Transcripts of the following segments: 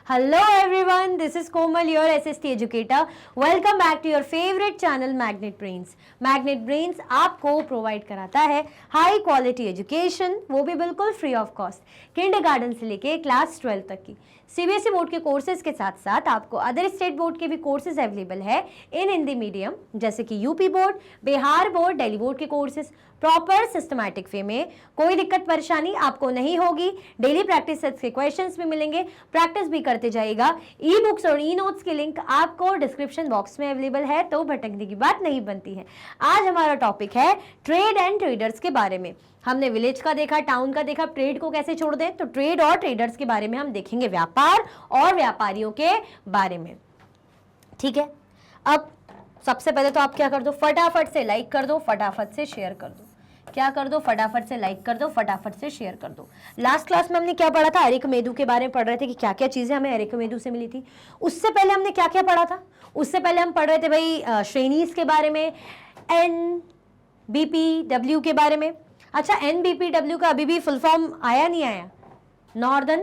Hello everyone, this is Komal, your SST educator. Welcome back to your favorite channel Magnet Brains. Magnet Brains आपको provide कराता है high quality education, वो भी बिल्कुल free of cost, kindergarten से लेके class 12 तक की सीबीएसई बोर्ड के कोर्सेज के साथ साथ आपको अदर स्टेट बोर्ड के भी कोर्सेज अवेलेबल है इन हिंदी मीडियम, जैसे कि UP board, Bihar board, Delhi board के कोर्सेज प्रॉपर सिस्टमैटिक वे में। कोई दिक्कत परेशानी आपको नहीं होगी। डेली प्रैक्टिस सेट्स के क्वेश्चंस भी मिलेंगे, प्रैक्टिस भी करते जाइएगा। ई बुक्स और ई नोट्स के लिंक आपको डिस्क्रिप्शन बॉक्स में अवेलेबल है, तो भटकने की बात नहीं बनती है। आज हमारा टॉपिक है ट्रेड एंड ट्रेडर्स के बारे में। हमने विलेज का देखा, टाउन का देखा, ट्रेड को कैसे छोड़ दें, तो ट्रेड और ट्रेडर्स के बारे में हम देखेंगे, व्यापार और व्यापारियों के बारे में। ठीक है, अब सबसे पहले तो आप क्या कर दो, फटाफट से लाइक कर दो, फटाफट से शेयर कर दो। क्या कर दो, फटाफट से लाइक कर दो, फटाफट से शेयर कर दो। लास्ट क्लास में हमने क्या पढ़ा था, अरिकमेदु के बारे में पढ़ रहे थे कि क्या क्या चीजें हमें अरिकमेदु से मिली थी। उससे पहले हमने क्या क्या पढ़ा था, उससे पहले हम पढ़ रहे थे भाई श्रेणीज के बारे में, NBPW के बारे में। अच्छा, NBPW का अभी भी फुल फॉर्म आया नहीं आया? नॉर्दर्न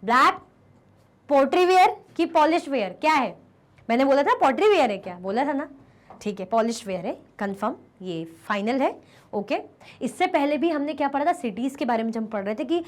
ब्लैक पोट्री वेयर की पॉलिश वेयर, क्या है? मैंने बोला था पोट्री वेयर है, क्या बोला था ना? ठीक है, पॉलिश वेयर है, कंफर्म, ये फाइनल है। ओके, इससे पहले भी हमने क्या पढ़ा था, सिटीज के बारे में। जब हम पढ़ रहे थे कि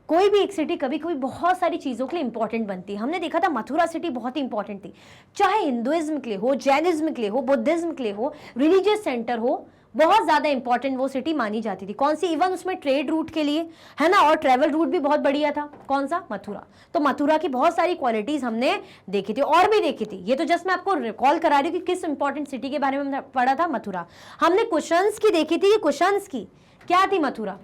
कोई भी एक सिटी कभी कभी बहुत सारी चीजों के लिए इंपॉर्टेंट बनती है। हमने देखा था मथुरा सिटी बहुत ही इंपॉर्टेंट थी, चाहे हिंदुइज्म के लिए हो, जैनिज्म के लिए हो, बुद्धिज्म के लिए हो, रिलीजियस सेंटर हो, बहुत ज्यादा इंपॉर्टेंट वो सिटी मानी जाती थी। कौन सी? इवन उसमें ट्रेड रूट के लिए, है ना, और ट्रेवल रूट भी बहुत बढ़िया था। कौन सा? मथुरा। तो मथुरा की बहुत सारी क्वालिटीज हमने देखी थी, और भी देखी थी। ये तो जस्ट मैं आपको रिकॉल करा रही हूँ कि किस इंपॉर्टेंट सिटी के बारे में हमने पढ़ा था, मथुरा। हमने कुशन्स की देखी थी, कुशन्स की क्या थी मथुरा?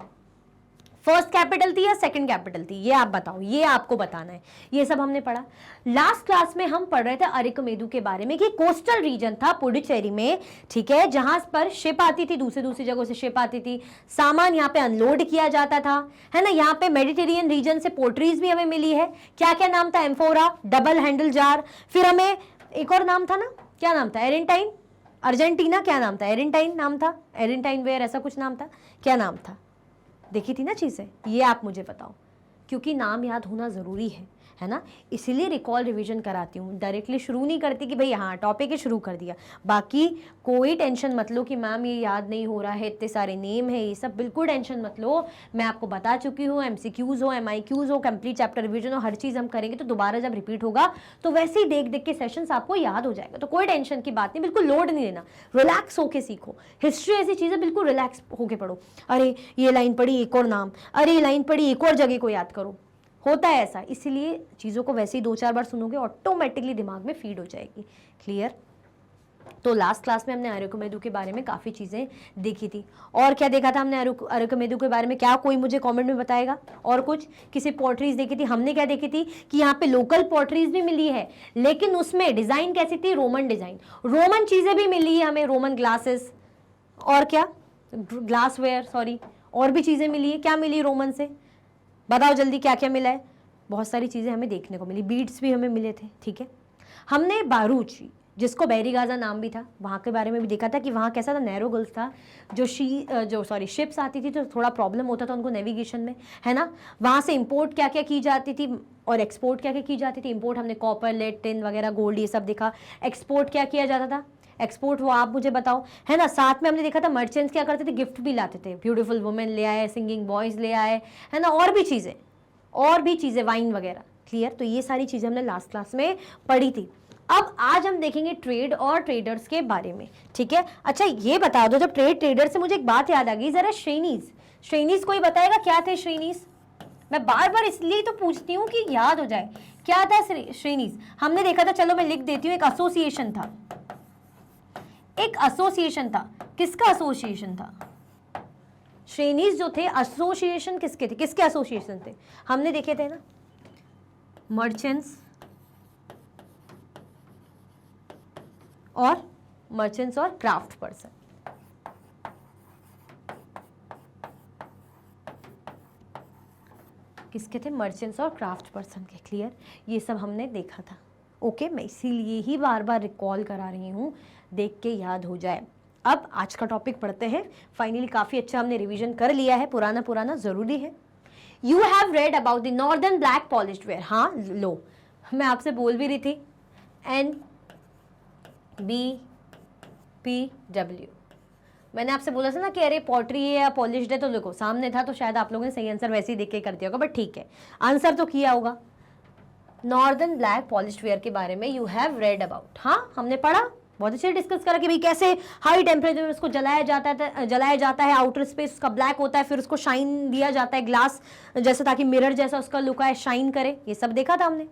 फर्स्ट कैपिटल थी या सेकंड कैपिटल थी? ये आप बताओ, ये आपको बताना है। ये सब हमने पढ़ा। लास्ट क्लास में हम पढ़ रहे थे अरिकमेदु के बारे में कि कोस्टल रीजन था पुडुचेरी में, ठीक है, जहां पर शिप आती थी, दूसरी दूसरी जगहों से शिप आती थी, सामान यहाँ पे अनलोड किया जाता था, है ना। यहाँ पे मेडिटेरियन रीजन से पोट्रीज भी हमें मिली है। क्या क्या नाम था? एम्फोरा, डबल हैंडल जार, फिर हमें एक और नाम था ना, क्या नाम था? एरेंटाइन, अर्जेंटीना, क्या नाम था? एरेंटाइन नाम था, एरेंटाइन वेयर, ऐसा कुछ नाम था, क्या नाम था? देखी थी ना चीज़ें, ये आप मुझे बताओ, क्योंकि नाम याद होना ज़रूरी है ना, इसीलिए रिकॉल रिवीजन कराती हूँ। डायरेक्टली शुरू नहीं करती कि भाई हाँ टॉपिक ही शुरू कर दिया। बाकी कोई टेंशन मत लो कि मैम ये याद नहीं हो रहा है, इतने सारे नेम है, ये सब बिल्कुल टेंशन मत लो। मैं आपको बता चुकी हूँ, MCQs हो, MIQs हो, कंप्लीट चैप्टर रिवीजन हो, हर चीज़ हम करेंगे। तो दोबारा जब रिपीट होगा तो वैसे ही देख देख के सेशंस आपको याद हो जाएगा। तो कोई टेंशन की बात नहीं, बिल्कुल लोड नहीं लेना, रिलैक्स होके सीखो। हिस्ट्री ऐसी चीज़ है, बिल्कुल रिलैक्स होके पढ़ो। अरे ये लाइन पढ़ी, एक और नाम, अरे ये लाइन पढ़ी, एक और जगह को याद करो, होता है ऐसा। इसलिए चीज़ों को वैसे ही 2-4 बार सुनोगे, ऑटोमेटिकली दिमाग में फीड हो जाएगी। क्लियर? तो लास्ट क्लास में हमने अरिकमेदु के बारे में काफ़ी चीज़ें देखी थी। और क्या देखा था हमने अरिकमेदु के बारे में? क्या कोई मुझे कमेंट में बताएगा? और कुछ? किसी पोर्ट्रीज देखी थी? हमने क्या देखी थी कि यहाँ पे लोकल पोर्ट्रीज भी मिली है, लेकिन उसमें डिज़ाइन कैसी थी? Roman design. रोमन चीज़ें भी मिली है हमें, रोमन ग्लासेस, और क्या, ग्लासवेयर, सॉरी, और भी चीज़ें मिली है। क्या मिली रोमन से? बताओ जल्दी, क्या क्या मिला है? बहुत सारी चीज़ें हमें देखने को मिली, बीड्स भी हमें मिले थे। ठीक है, हमने बारूच, जिसको बैरी गाजा नाम भी था, वहाँ के बारे में भी देखा था कि वहाँ कैसा था, नैरो गल्फ था, जो शिप्स आती थी तो थोड़ा प्रॉब्लम होता था उनको नेविगेशन में, है ना। वहाँ से इंपोर्ट क्या क्या की जाती थी और एक्सपोर्ट क्या क्या की जाती थी। इंपोर्ट हमने कॉपर, लेड, टिन वगैरह, गोल्ड, ये सब देखा। एक्सपोर्ट क्या किया जाता था? एक्सपोर्ट वो आप मुझे बताओ, है ना। साथ में हमने देखा था मर्चेंट्स क्या करते थे, गिफ्ट भी लाते थे, ब्यूटीफुल वुमेन ले आए, सिंगिंग बॉयज ले आए, है ना, और भी चीज़ें, वाइन वगैरह। क्लियर? तो ये सारी चीज़ें हमने लास्ट क्लास में पढ़ी थी। अब आज हम देखेंगे ट्रेड और ट्रेडर्स के बारे में। ठीक है, अच्छा ये बता दो, जब ट्रेडर से मुझे एक बात याद आ गई, जरा श्रेणीज कोई बताएगा क्या थे श्रेणीज? मैं बार बार इसलिए तो पूछती हूँ कि याद हो जाए, क्या था श्रेणीज? हमने देखा था, चलो मैं लिख देती हूँ, एक एसोसिएशन था। एक एसोसिएशन था, किसका एसोसिएशन था? श्रेणीज जो थे, एसोसिएशन किसके थे? किसके एसोसिएशन थे? हमने देखे थे ना, मर्चेंट्स और क्राफ्ट पर्सन। किसके थे? मर्चेंट्स और क्राफ्ट पर्सन के। क्लियर? ये सब हमने देखा था। ओके, मैं इसीलिए ही बार बार रिकॉल करा रही हूँ, देख के याद हो जाए। अब आज का टॉपिक पढ़ते हैं। फाइनली काफ़ी अच्छा हमने रिवीजन कर लिया है, पुराना ज़रूरी है। You have read about the northern black polished where. हाँ लो, मैं आपसे बोल भी रही थी NBPW, मैंने आपसे बोला था ना कि अरे पॉटरी है या पॉलिश्ड है, तो देखो सामने था तो शायद आप लोगों ने सही आंसर वैसे ही देख के कर दिया होगा, बट ठीक है, आंसर तो किया होगा। नॉर्दर्न ब्लैक पॉलिश्ड वेयर के बारे में यू हैव रेड अबाउट, हाँ हमने पढ़ा, बहुत अच्छे डिस्कस करा कि भाई कैसे हाई टेम्परेचर में उसको जलाया जाता है, आउटर स्पेस उसका ब्लैक होता है, फिर उसको शाइन दिया जाता है ग्लास जैसा, ताकि मिरर जैसा उसका लुक आए, शाइन करे, ये सब देखा था हमने।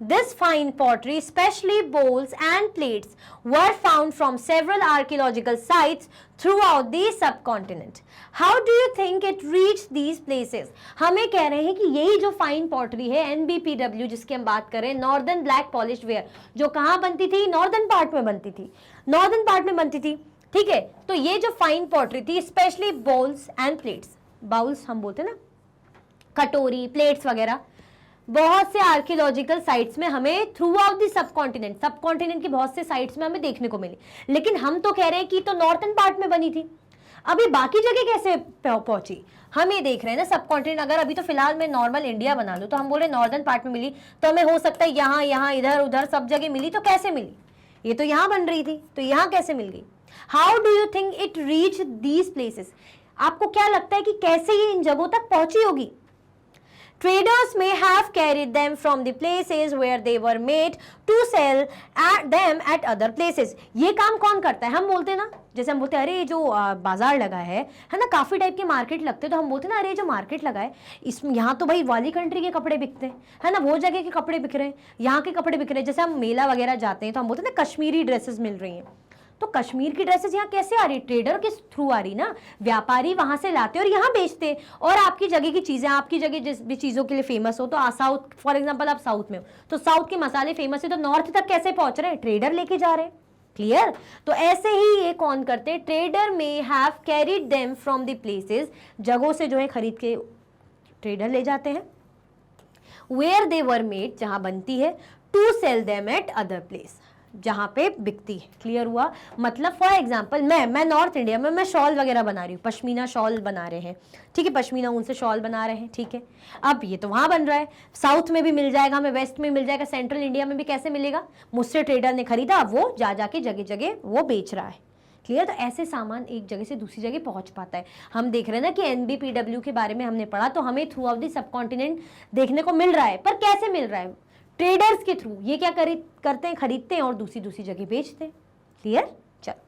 This fine pottery, especially bowls and plates, were found from several archaeological sites throughout the subcontinent. How do you think it reached these places? हमें कह रहे हैं कि यही जो फाइन पॉटरी है NBPW जिसकी हम बात करें, नॉर्दर्न ब्लैक पॉलिश्ड वेयर, जो कहाँ बनती थी? नॉर्दर्न पार्ट में बनती थी, नॉर्दर्न पार्ट में बनती थी, ठीक है। तो ये जो फाइन पॉटरी थी, specially bowls and plates, bowls हम बोलते हैं ना, कटोरी, प्लेट्स वगैरह, बहुत से आर्कियोलॉजिकल साइट्स में हमें थ्रू आउट दी सबकॉन्टिनेंट की बहुत से साइट्स में हमें देखने को मिली, लेकिन हम तो कह रहे हैं कि तो नॉर्थन पार्ट में बनी थी। अभी बाकी जगह कैसे पहुंची, हम ये देख रहे हैं ना सबकॉन्टिनेंट। अगर अभी तो फिलहाल मैं नॉर्मल इंडिया बना लूं तो हम बोले नॉर्दर्न पार्ट में मिली, तो हमें हो सकता है यहाँ यहाँ इधर उधर सब जगह मिली, तो कैसे मिली? ये तो यहाँ बन रही थी, तो यहाँ कैसे मिल गई? How do you think it reach these places? आपको क्या लगता है कि कैसे ये इन जगहों तक पहुंची होगी? Traders may have carried them from the places where they were made to sell them at other places. ये काम कौन करता है? हम बोलते हैं ना, जैसे हम बोलते हैं अरे जो बाजार लगा है ना, काफी टाइप के मार्केट लगते हैं, तो हम बोलते हैं ना अरे जो मार्केट लगा है इसमें, यहाँ तो भाई वाली कंट्री के कपड़े बिकते हैं, है ना, वो जगह के कपड़े बिक रहे हैं, यहाँ के कपड़े बिक रहे हैं। जैसे हम मेला वगैरह जाते हैं तो हम बोलते हैं ना कश्मीरी ड्रेसेस मिल रही हैं, तो कश्मीर की ड्रेसेस यहाँ कैसे आ रही? ट्रेडर के थ्रू आ रही ना, व्यापारी वहां से लाते और यहाँ बेचते। और आपकी जगह की चीजें, आपकी जगह जिस भी चीजों के लिए फेमस हो, तो साउथ फॉर एग्जांपल आप साउथ में हो तो साउथ के मसाले फेमस है, तो नॉर्थ तक कैसे पहुंच रहे हैं? ट्रेडर लेके जा रहे हैं। क्लियर? तो ऐसे ही ये कौन करते? ट्रेडर में have carried them from the places, जगहों से जो है खरीद के ट्रेडर ले जाते हैं, वेयर दे वर मेड, जहां बनती है, to sell them at other place, जहां पे बिकती है। क्लियर हुआ? मतलब फॉर एग्जांपल मैं नॉर्थ इंडिया में मैं शॉल वगैरह बना रही हूँ, पश्मीना शॉल बना रहे हैं, ठीक है, पश्मीना ऊन से शॉल बना रहे हैं, ठीक है। अब ये तो वहां बन रहा है, साउथ में भी मिल जाएगा हमें, वेस्ट में मिल जाएगा, सेंट्रल इंडिया में भी कैसे मिलेगा? मुझसे ट्रेडर ने खरीदा, अब वो जाके जगह जगह वो बेच रहा है। क्लियर? तो ऐसे सामान एक जगह से दूसरी जगह पहुंच पाता है। हम देख रहे हैं ना कि NBPW के बारे में हमने पढ़ा, तो हमें थ्रू आउट दी सबकॉन्टिनेंट देखने को मिल रहा है, पर कैसे मिल रहा है? ट्रेडर्स के थ्रू। ये क्या करते हैं? खरीदते हैं और दूसरी जगह बेचते हैं। क्लियर? चलो,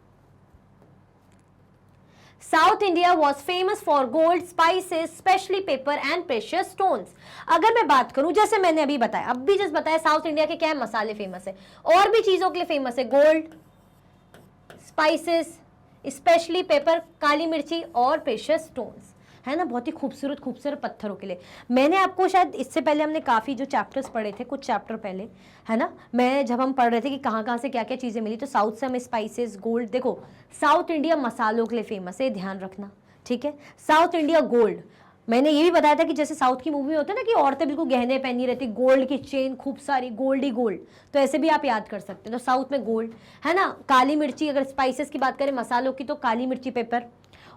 south India was famous for gold, spices, specially paper and precious stones. अगर मैं बात करूं, जैसे मैंने अभी बताया, अब भी जैसे बताया, साउथ इंडिया के क्या है? मसाले फेमस है, और भी चीजों के लिए फेमस है, गोल्ड, स्पाइसेस, स्पेशली पेपर, काली मिर्ची और प्रेशियस स्टोन्स, है ना, बहुत ही खूबसूरत पत्थरों के लिए। मैंने आपको शायद इससे पहले हमने काफ़ी जो चैप्टर्स पढ़े थे, कुछ चैप्टर पहले, है ना, मैं जब हम पढ़ रहे थे कि कहाँ से क्या क्या चीज़ें मिली, तो साउथ से हमें स्पाइसेस, गोल्ड, देखो साउथ इंडिया मसालों के लिए फेमस है, ध्यान रखना, ठीक है। साउथ इंडिया गोल्ड, मैंने ये भी बताया था कि जैसे साउथ की मूवी होती है ना कि औरतें बिल्कुल गहने पहनी रहती, गोल्ड की चेन खूब सारी, गोल्ड ही गोल्ड, तो ऐसे भी आप याद कर सकते हैं। तो साउथ में गोल्ड, है ना, काली मिर्ची, अगर स्पाइसेस की बात करें मसालों की, तो काली मिर्ची, पेपर,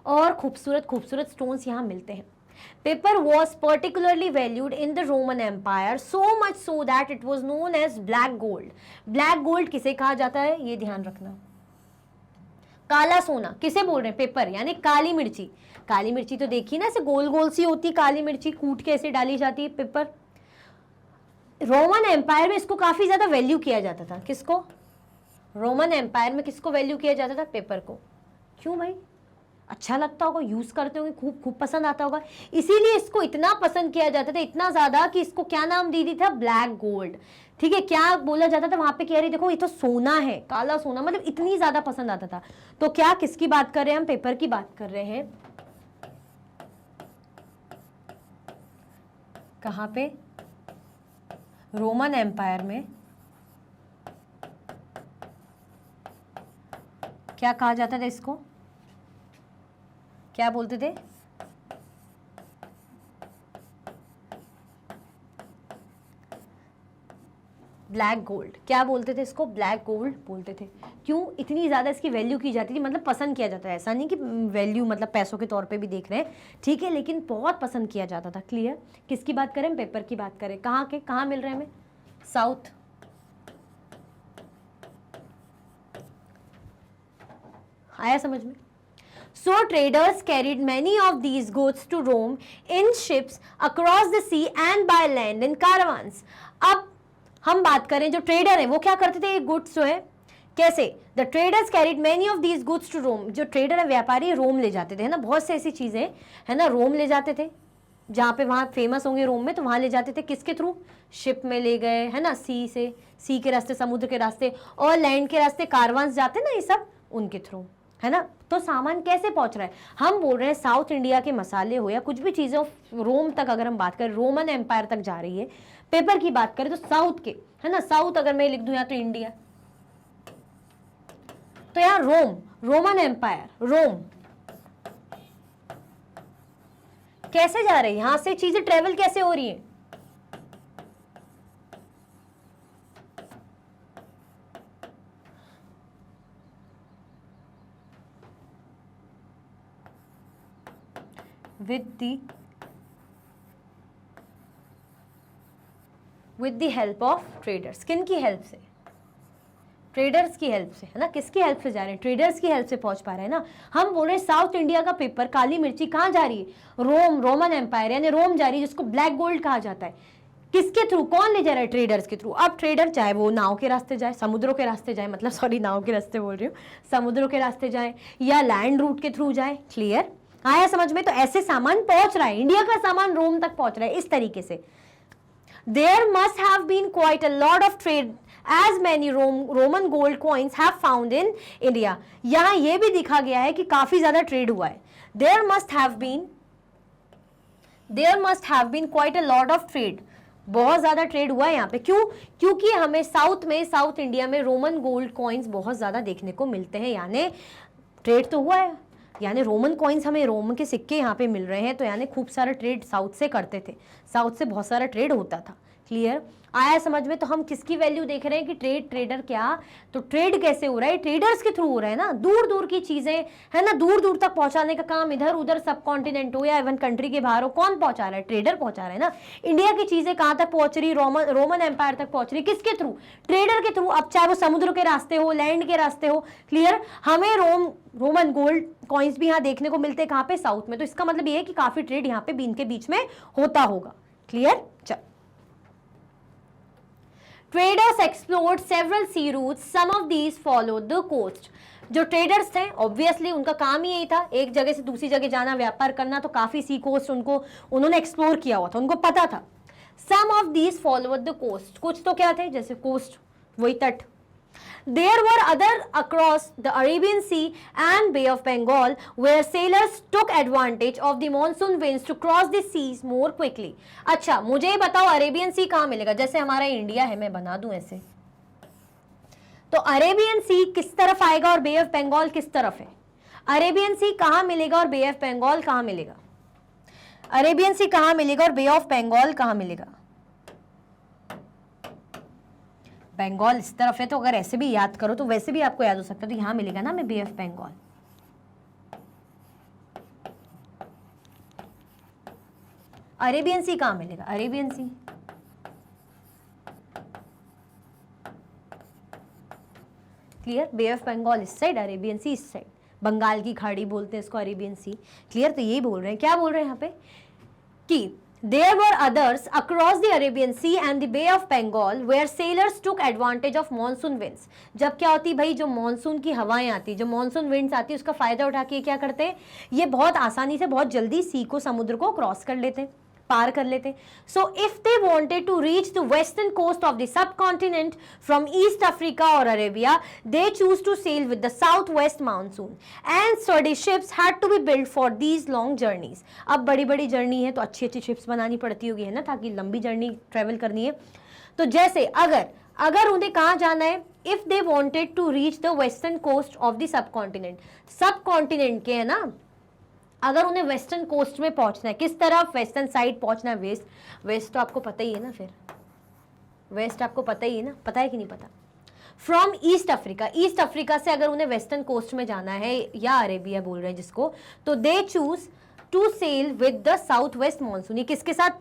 और खूबसूरत स्टोन्स यहाँ मिलते हैं। Pepper was particularly valued in the Roman Empire, so much so that it was known as black gold. Black gold किसे कहा जाता है? ये ध्यान रखना। काला सोना किसे बोल रहे हैं? पेपर, यानी काली मिर्ची। काली मिर्ची तो देखी ना, ऐसे गोल गोल सी होती, काली मिर्ची कूट के ऐसे डाली जाती है, पेपर। रोमन एम्पायर में इसको काफी ज्यादा वैल्यू किया जाता था। किसको? रोमन एम्पायर में किसको वैल्यू किया जाता था? पेपर को। क्यों भाई? अच्छा लगता होगा, यूज करते होंगे, खूब पसंद आता होगा, इसीलिए इसको इतना पसंद किया जाता था, इतना ज्यादा कि इसको क्या नाम दे दी था? Black gold. ठीक है, क्या बोला जाता था वहां पे? कह रही देखो ये तो सोना है, काला सोना, मतलब इतनी ज्यादा पसंद आता था। तो क्या किसकी बात कर रहे हैं हम? पेपर की बात कर रहे हैं। कहां पे? रोमन एम्पायर में। क्या कहा जाता था इसको? क्या बोलते थे? Black gold. क्या बोलते थे इसको? ब्लैक गोल्ड बोलते थे। क्यों? इतनी ज़्यादा इसकी वैल्यू की जाती थी, मतलब पसंद किया जाता है, ऐसा नहीं कि वैल्यू मतलब पैसों के तौर पे भी देख रहे हैं, ठीक है, लेकिन बहुत पसंद किया जाता था। क्लियर? किसकी बात करें? पेपर की बात करें। कहाँ मिल रहे हैं हमें? साउथ। आया समझ में? So traders carried many of these goods to Rome in ships across the sea and by land in caravans. अब हम बात करें जो ट्रेडर है वो क्या करते थे, ये गुड्स जो है कैसे, the traders carried many of these goods to Rome, जो ट्रेडर है व्यापारी रोम ले जाते थे, है ना, बहुत से ऐसी चीजें है ना रोम ले जाते थे, जहाँ पे वहाँ फेमस होंगे रोम में, तो वहाँ ले जाते थे किसके थ्रू, शिप में ले गए, है ना, सी के रास्ते, समुद्र के रास्ते, और लैंड के रास्ते कारवांस जाते ना, ये सब उनके थ्रू, है ना। तो सामान कैसे पहुंच रहा है, हम बोल रहे हैं साउथ इंडिया के मसाले हो या कुछ भी चीजें रोम तक, अगर हम बात करें रोमन एम्पायर तक जा रही है, पेपर की बात करें तो साउथ के, है ना, साउथ अगर मैं लिख दूं या तो इंडिया, तो यहाँ रोम, रोमन एम्पायर, रोम कैसे जा रही है, यहां से चीजें ट्रेवल कैसे हो रही है, with the help of traders, किन की हेल्प से, ट्रेडर्स की हेल्प से, है ना, किसकी हेल्प से जा रहे हैं, ट्रेडर्स की हेल्प से पहुंच पा रहे हैं ना। हम बोल रहे हैं साउथ इंडिया का पेपर, काली मिर्ची कहाँ जा रही है, रोम, रोमन एम्पायर यानी रोम जा रही है, जिसको ब्लैक गोल्ड कहा जाता है, किसके थ्रू, कौन ले जा रहा है, ट्रेडर्स के थ्रू। अब ट्रेडर चाहे वो नाव के रास्ते जाए, समुद्रों के रास्ते जाए, मतलब सॉरी नाव के रास्ते बोल रही हूँ, समुद्रों के रास्ते जाए या लैंड रूट के थ्रू जाए, क्लियर आया समझ में। तो ऐसे सामान पहुंच रहा है, इंडिया का सामान रोम तक पहुंच रहा है इस तरीके से। There must have been quite a lot of trade as many Roman gold coins have found in India. यहाँ ये भी दिखा गया है कि काफी ज्यादा ट्रेड हुआ है। There must have been quite a lot of trade. बहुत ज्यादा ट्रेड हुआ है यहाँ पे, क्यों, क्योंकि हमें साउथ में, साउथ इंडिया में रोमन गोल्ड कॉइन्स बहुत ज्यादा देखने को मिलते हैं, यानी ट्रेड तो हुआ है, यानी रोमन कॉइन्स हमें रोम के सिक्के यहाँ पे मिल रहे हैं, तो यानी खूब सारा ट्रेड साउथ से करते थे, साउथ से बहुत सारा ट्रेड होता था, क्लियर आया समझ में। तो हम किसकी वैल्यू देख रहे हैं कि ट्रेडर क्या, तो ट्रेड कैसे हो रहा है, ट्रेडर्स के थ्रू हो रहा है ना, दूर दूर की चीजें, है ना, दूर दूर तक पहुंचाने का काम, इधर उधर सब कॉन्टिनेंट हो या इवन कंट्री के बाहर हो, कौन पहुंचा रहा है, ट्रेडर पहुंचा रहा है ना। इंडिया की चीजें कहाँ तक पहुंच रही, रोमन एम्पायर तक पहुंच रही, किसके थ्रू, ट्रेडर के थ्रू। अब चाहे वो समुद्र के रास्ते हो, लैंड के रास्ते हो, क्लियर। हमें रोमन गोल्ड कॉइन्स भी यहाँ देखने को मिलते हैं, कहाँ पे, साउथ में। तो इसका मतलब ये है कि काफी ट्रेड यहाँ पे इनके बीच में होता होगा, क्लियर। चल, Traders explored several sea routes. Some of these followed the coast. जो ट्रेडर्स थे ऑब्वियसली उनका काम ही यही था, एक जगह से दूसरी जगह जाना, व्यापार करना, तो काफी सी कोस्ट उन्होंने एक्सप्लोर किया हुआ था, उनको पता था। Some of these followed the coast. कुछ तो क्या थे, जैसे कोस्ट वही तट। There were other across the Arabian Sea and Bay of Bengal where sailors took advantage of the monsoon winds to cross the seas more quickly. अच्छा, मुझे ये बताओ अरेबियन सी कहाँ मिलेगा, जैसे हमारा इंडिया है, मैं बना दूं ऐसे, तो अरेबियन सी किस तरफ आएगा और बे ऑफ बंगाल किस तरफ है, अरेबियन सी कहाँ मिलेगा और बे ऑफ बंगाल कहाँ मिलेगा, अरेबियन सी कहाँ मिलेगा और बे ऑफ बंगाल कहाँ मिलेगा, बंगाल इस तरफ है, तो अगर ऐसे भी याद करो तो वैसे भी आपको याद हो सकता है, तो यहां मिलेगा ना में bay of Bengal. Arabian sea कहां मिलेगा, Arabian sea clear, bay of Bengal इस साइड, अरेबियन सी इस साइड, बंगाल की खाड़ी बोलते हैं इसको, अरेबियन सी, क्लियर। तो यही बोल रहे हैं, क्या बोल रहे हैं यहाँ पे कि There were others across the Arabian Sea and the Bay of Bengal where sailors took advantage of monsoon winds. जब क्या होती भाई, जो मॉनसून की हवाएं आती, जो मॉनसून विंड्स आती, उसका फायदा उठा के क्या करते हैं, ये बहुत आसानी से, बहुत जल्दी सी को, समुद्र को क्रॉस कर लेते हैं, पार कर लेते। So if they wanted to reach the western coast of the subcontinent from East Africa और Arabia, they choose to sail with the south west monsoon and sturdy ships had to be build for these long journeys. अब बड़ी बड़ी journey है तो अच्छी अच्छी ships बनानी पड़ती होगी, है ना, ताकि लंबी जर्नी ट्रेवल करनी है। तो जैसे अगर उन्हें कहाँ जाना है, if they wanted to reach the western coast of the subcontinent, subcontinent के, है ना, अगर उन्हें वेस्टर्न कोस्ट में पहुंचना है, किस तरफ, वेस्टर्न साइड पहुंचना है, वेस्ट तो आपको पता ही है ना, फिर वेस्ट आपको पता ही है ना, पता है कि नहीं पता, from East Africa, east Africa से अगर उन्हें वेस्टर्न कोस्ट में जाना है या अरेबिया बोल रहे हैं जिसको, तो they choose to sail with the south west monsoon. ये किसके साथ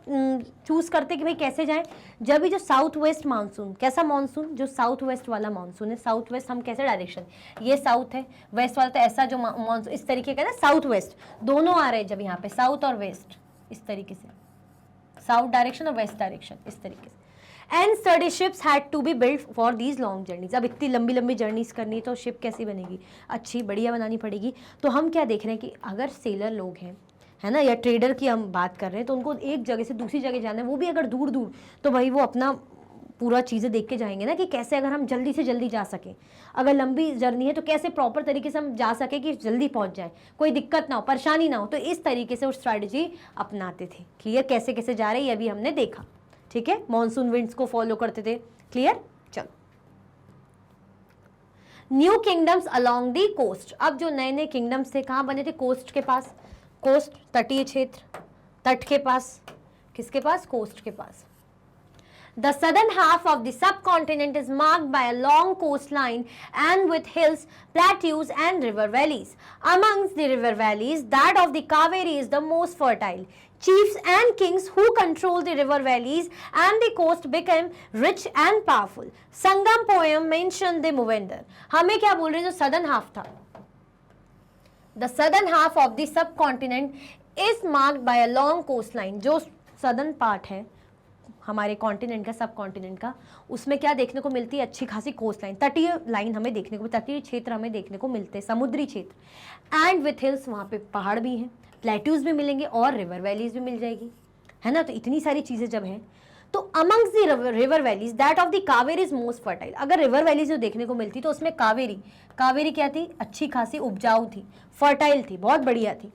चूज करते कि भाई कैसे जाएं? जब भी जो साउथ वेस्ट मानसून, कैसा मानसून? जो साउथ वेस्ट वाला मानसून है। साउथ वेस्ट हम कैसे डायरेक्शन, ये साउथ है, वेस्ट वाला तो ऐसा जो मानसून इस तरीके का ना, साउथ वेस्ट दोनों आ रहे हैं जब यहाँ पे, साउथ और वेस्ट इस तरीके से, साउथ डायरेक्शन और वेस्ट डायरेक्शन इस तरीके से। And sturdy ships had to be build for these long journeys. अब इतनी लंबी लंबी जर्नीज करनी तो शिप कैसी बनेगी? अच्छी बढ़िया बनानी पड़ेगी। तो हम क्या देख रहे हैं कि अगर सेलर लोग हैं, है ना, या ट्रेडर की हम बात कर रहे हैं, तो उनको एक जगह से दूसरी जगह जाना है, वो भी अगर दूर दूर, तो भाई वो अपना पूरा चीज़ें देख के जाएंगे ना कि कैसे अगर हम जल्दी से जल्दी जा सकें। अगर लंबी जर्नी है तो कैसे प्रॉपर तरीके से हम जा सके कि जल्दी पहुंच जाए, कोई दिक्कत ना हो, परेशानी ना हो। तो इस तरीके से वो स्ट्रैटेजी अपनाते थे। क्लियर? कैसे कैसे जा रहे हैं ये भी हमने देखा। ठीक है, मॉनसून विंड्स को फॉलो करते थे। क्लियर? चलो, new kingdoms along the coast. अब जो नए नए किंगडम्स थे कहाँ बने थे? कोस्ट के पास। कोस्ट तटीय क्षेत्र, तट के पास। किसके पास? कोस्ट के पास। The southern half of the subcontinent is marked by a long coastline and with hills, plateaus and river valleys. Amongst the river valleys, that of the Kaveri is the most fertile. Chiefs and kings who control the river valleys and the coast became rich and powerful. Sangam poem mentioned the Movender. हमें क्या बोल रहे हैं? जो southern half था, the southern half of the subcontinent is marked by a long coastline. जो southern part है हमारे कॉन्टिनेंट का, सब कॉन्टिनेंट का, उसमें क्या देखने को मिलती है? अच्छी खासी कोस्ट लाइन, तटीय लाइन हमें देखने को, तटीय क्षेत्र हमें देखने को मिलते हैं, समुद्री क्षेत्र। एंड विथ हिल्स, वहाँ पे पहाड़ भी हैं, प्लेट्यूज भी मिलेंगे और रिवर वैलीज भी मिल जाएगी, है ना। तो इतनी सारी चीज़ें जब हैं, तो amongst the river valleys that of the Kaveri is most fertile. अगर रिवर वैलीज जो देखने को मिलती तो उसमें कावेरी, कावेरी क्या थी? अच्छी खासी उपजाऊ थी, फर्टाइल थी, बहुत बढ़िया थी।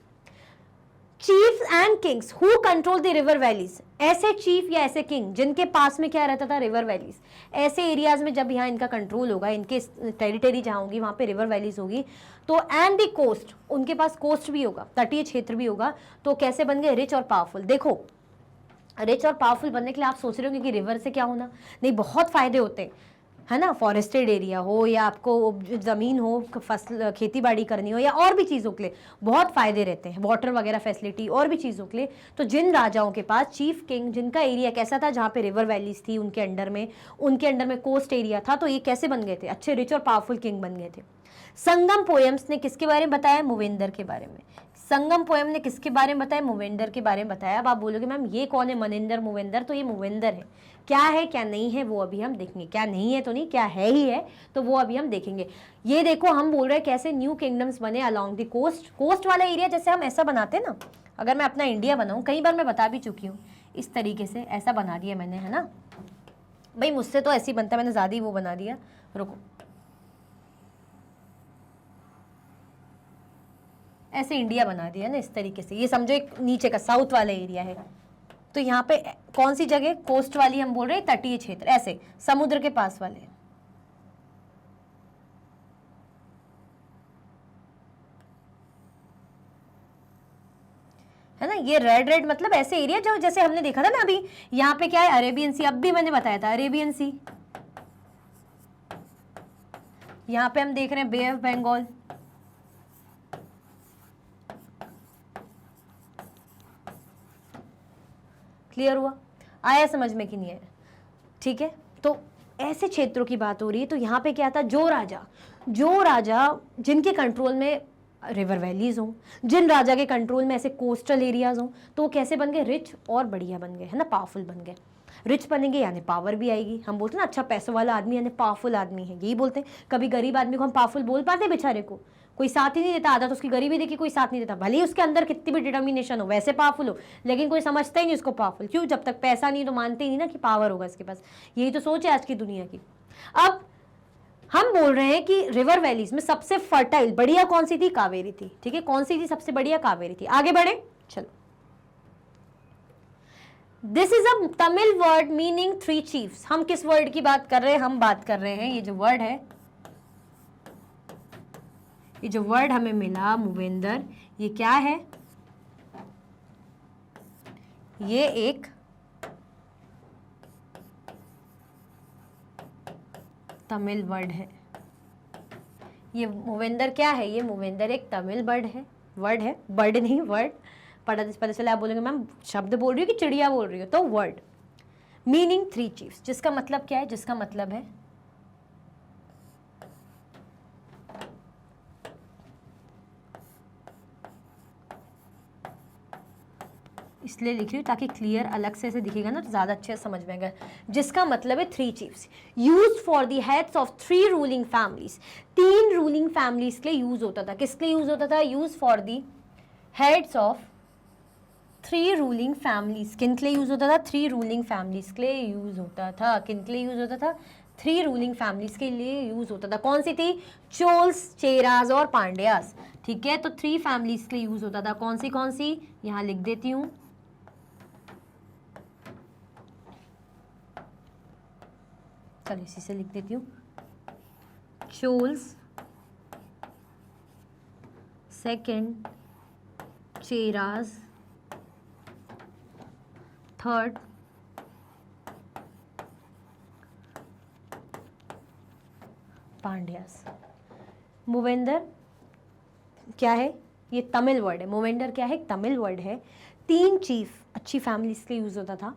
Chiefs and Kings who control the river valleys, ऐसे चीफ या ऐसे किंग जिनके पास में क्या रहता था? River valleys. ऐसे एरियाज में जब यहाँ इनका कंट्रोल होगा, इनके टेरिटरी जहाँ होगी वहाँ पे रिवर वैलीज होगी, तो एंड द कोस्ट, उनके पास कोस्ट भी होगा, तटीय क्षेत्र भी होगा। तो कैसे बन गए? रिच और पावरफुल। देखो, रिच और पावरफुल बनने के लिए आप सोच रहे होंगे कि रिवर से क्या होना, नहीं, बहुत फायदे होते हैं, है ना। फॉरेस्टेड एरिया हो या आपको ज़मीन हो, फसल खेती बाड़ी करनी हो, या और भी चीज़ों के लिए बहुत फ़ायदे रहते हैं, वाटर वगैरह फैसिलिटी और भी चीज़ों के लिए। तो जिन राजाओं के पास, चीफ किंग जिनका एरिया कैसा था, जहाँ पे रिवर वैलीज थी, उनके अंडर में कोस्ट एरिया था, तो ये कैसे बन गए थे? अच्छे रिच और पावरफुल किंग बन गए थे। संगम पोएम्स ने किसके बारे में बताया? मूवेंदर के बारे में। संगम पोएम ने किसके बारे में बताया? मूवेंदर के बारे में बताया। अब आप बोलोगे मैम ये कौन है? मनिंदर मूवेंदर। तो ये मूवेंदर है। क्या है क्या नहीं है वो अभी हम देखेंगे। क्या नहीं है तो नहीं, क्या है ही है, तो वो अभी हम देखेंगे। ये देखो, हम बोल रहे हैं कैसे न्यू किंगडम्स बने अलोंग द कोस्ट। कोस्ट वाला एरिया जैसे हम ऐसा बनाते हैं ना, अगर मैं अपना इंडिया बनाऊँ, कई बार मैं बता भी चुकी हूँ, इस तरीके से ऐसा बना दिया मैंने, है ना भाई, मुझसे तो ऐसे ही बनता है, मैंने ज़्यादा ही वो बना दिया। रुको, ऐसे इंडिया बना दिया ना इस तरीके से। ये समझो एक नीचे का साउथ वाला एरिया है, तो यहाँ पे कौन सी जगह? कोस्ट वाली हम बोल रहे हैं, तटीय क्षेत्र, ऐसे समुद्र के पास वाले, है ना। ये रेड रेड मतलब ऐसे एरिया जो जैसे हमने देखा था ना अभी, यहाँ पे क्या है? अरेबियन सी। अब भी मैंने बताया था अरेबियन सी। यहाँ पे हम देख रहे हैं बे ऑफ बंगाल, क्लियर हुआ? आया समझ में कि नहीं आया? ठीक है, तो ऐसे क्षेत्रों की बात हो रही है। तो यहाँ पे क्या था? जो राजा जिनके कंट्रोल में रिवर वैलीज हों, जिन राजा के कंट्रोल में ऐसे कोस्टल एरियाज हों, तो वो कैसे बन गए? रिच और बढ़िया बन गए, है ना, पावरफुल बन गए। रिच बनेंगे यानी पावर भी आएगी। हम बोलते हैं ना अच्छा पैसों वाला आदमी यानी पावरफुल आदमी है, यही बोलते हैं। कभी गरीब आदमी को हम पावरफुल बोल पाते हैं? बेचारे को कोई साथ ही नहीं देता, आदत उसकी गरीबी देखी, कोई साथ नहीं देता, भले ही उसके अंदर कितनी भी डिटर्मिनेशन हो, वैसे पावरफुल हो, लेकिन कोई समझता ही नहीं उसको पावरफुल। क्यों? जब तक पैसा नहीं तो मानते ही नहीं ना कि पावर होगा इसके पास। यही तो सोच है आज की दुनिया की। अब हम बोल रहे हैं कि रिवर वैलीज में सबसे फर्टाइल बढ़िया कौन सी थी? कावेरी थी। ठीक है, कौन सी थी सबसे बढ़िया? कावेरी थी। आगे बढ़े, चलो। This is a Tamil word meaning 3 chiefs. हम किस वर्ड की बात कर रहे हैं? हम बात कर रहे हैं, ये जो वर्ड है, ये जो वर्ड हमें मिला मूवेंदर, ये क्या है? ये एक तमिल वर्ड है। ये मूवेंदर क्या है? ये मूवेंदर एक तमिल वर्ड है, बर्ड नहीं, वर्ड। पता चला आप बोलेंगे मैम शब्द बोल रही हो कि चिड़िया बोल रही हो, तो वर्ड मीनिंग 3 चीफ्स, जिसका मतलब क्या है, जिसका मतलब है इसलिए लिख रही हूँ ताकि क्लियर अलग से ऐसे दिखेगा ना तो ज़्यादा अच्छे से समझ में आएगा। जिसका मतलब है 3 chiefs use for the heads of 3 ruling families, 3 ruling families के लिए यूज होता था। किसके लिए यूज होता था? Use for the heads of 3 ruling families. किन के लिए यूज होता था? 3 रूलिंग फैमिलीज के लिए यूज होता था। किन के लिए यूज होता था? 3 रूलिंग फैमिलीज के लिए यूज होता था। कौन सी थी? चोल्स, चेराज और पांड्यास। ठीक है, तो 3 फैमिलीज के लिए यूज होता था। कौन सी? यहां लिख देती हूं, चलो इसी से लिख देती हूँ। चोल्स, सेकंड चेराज, थर्ड पांड्यास। मूवेंदर क्या है? ये तमिल वर्ड है। मूवेंदर क्या है? तमिल वर्ड है। 3 चीफ अच्छी फैमिलीज के लिए यूज होता था,